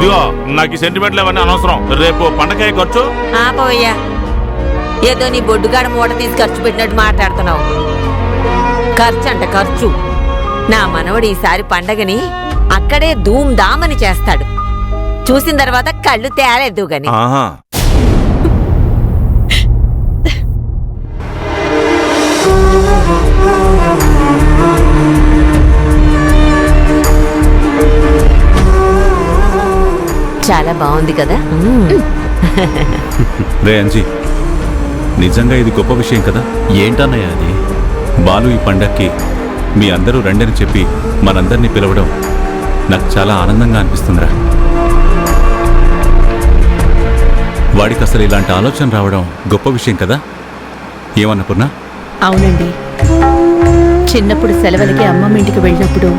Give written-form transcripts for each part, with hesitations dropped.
ఇదిగో నాకు ఈ సెంటిమెంట్లు అవన్నీ అనవసరం. రేపు పండగ ఖర్చు పోయ్యా, ఏదో నీ బొడ్డుగాడ మూట తీసి ఖర్చు పెట్టినట్టు మాట్లాడుతున్నావు. ఖర్చు అంట ఖర్చు. నా మనవడు ఈసారి పండగని అక్కడే ధూమ్ ధామని చేస్తాడు. చూసిన తర్వాత కళ్ళు తేలేదు గాని. చాలా బాగుంది కదా. రే అంజీ, నిజంగా ఇది గొప్ప విషయం కదా. ఏంటన్నయ్య అది? బాలు ఈ పండక్కి మీ అందరూ రండని చెప్పి మనందరినీ పిలవడం నాకు చాలా ఆనందంగా అనిపిస్తుందిరా. వాడికి అసలు ఇలాంటి ఆలోచన రావడం గొప్ప విషయం కదా. ఏమన్నా పూర్ణ? అవునండి, చిన్నప్పుడు సెలవులకి అమ్మమ్మ ఇంటికి వెళ్ళినప్పుడు,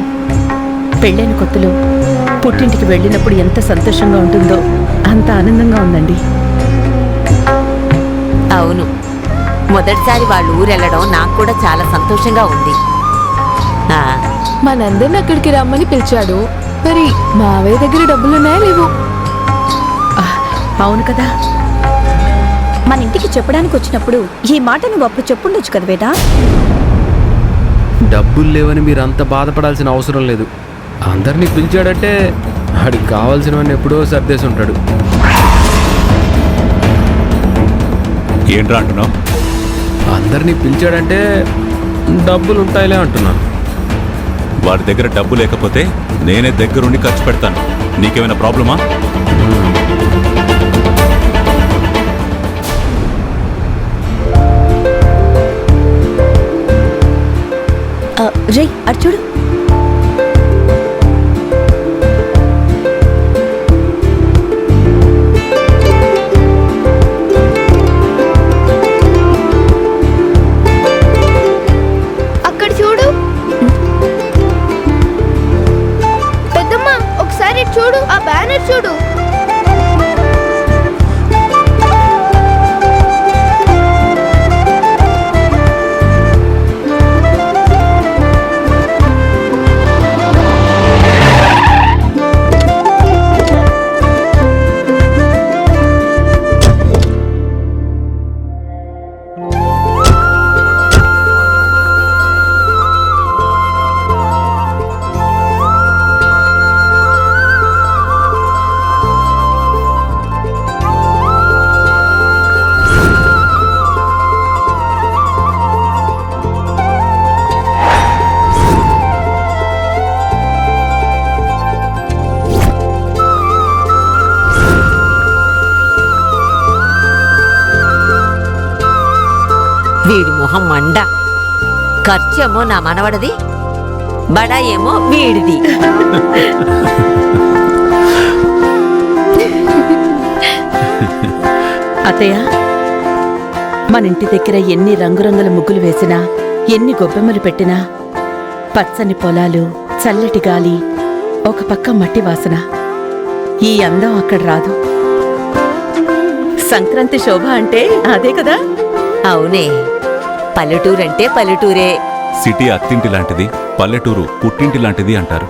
పెళ్ళైన కొత్తలో పుట్టింటికి వెళ్ళినప్పుడు ఎంత సంతోషంగా ఉంటుందో అంత ఆనందంగా ఉందండి. అవును, మొదటిసారి వాళ్ళ ఊరెళ్ళడం నాకు కూడా చాలా సంతోషంగా ఉంది. మనందరిని అక్కడికి రమ్మని పిలిచాడు. మరి మావయ్య దగ్గర డబ్బులున్నాయా లేవు? అవును కదా. మన ఇంటికి చెప్పడానికి వచ్చినప్పుడు ఈ మాట నువ్వు అప్పుడు చెప్పుండొచ్చు కదా బేటా. డబ్బులు లేవని మీరు అంత బాధపడాల్సిన అవసరం లేదు. అందరినీ పిలిచాడంటే వాడికి కావాల్సినవన్నీ ఎప్పుడో సర్దేసి ఉంటాడు. ఏంట్రా అంటున్నావు? అందరినీ పిలిచాడంటే డబ్బులు ఉంటాయిలే అంటున్నాను. వాడి దగ్గర డబ్బు లేకపోతే నేనే దగ్గరుండి ఖర్చు పెడతాను. నీకేమైనా ప్రాబ్లమా? రేయ్ అటు చూడు. అక్కడ చూడు పెద్దమ్మ, ఒకసారి చూడు, ఆ బ్యానర్ చూడు. వీడి మొహం మండ. ఖర్చేమో నా మనవడది, బడా ఏమో వీడిది. అత్తయ్య, మన ఇంటి దగ్గర ఎన్ని రంగురంగుల ముగ్గులు వేసినా, ఎన్ని గొబ్బెమ్మలు పెట్టినా, పచ్చని పొలాలు, చల్లటి గాలి, ఒక పక్క మట్టి వాసన, ఈ అందం అక్కడ రాదు. సంక్రాంతి శోభ అంటే అదే కదా. అవునే, పల్లెటూరంటే పల్లెటూరే. సిటీ అత్తింటి లాంటిది, పల్లెటూరు పుట్టింటి లాంటిది అంటారు.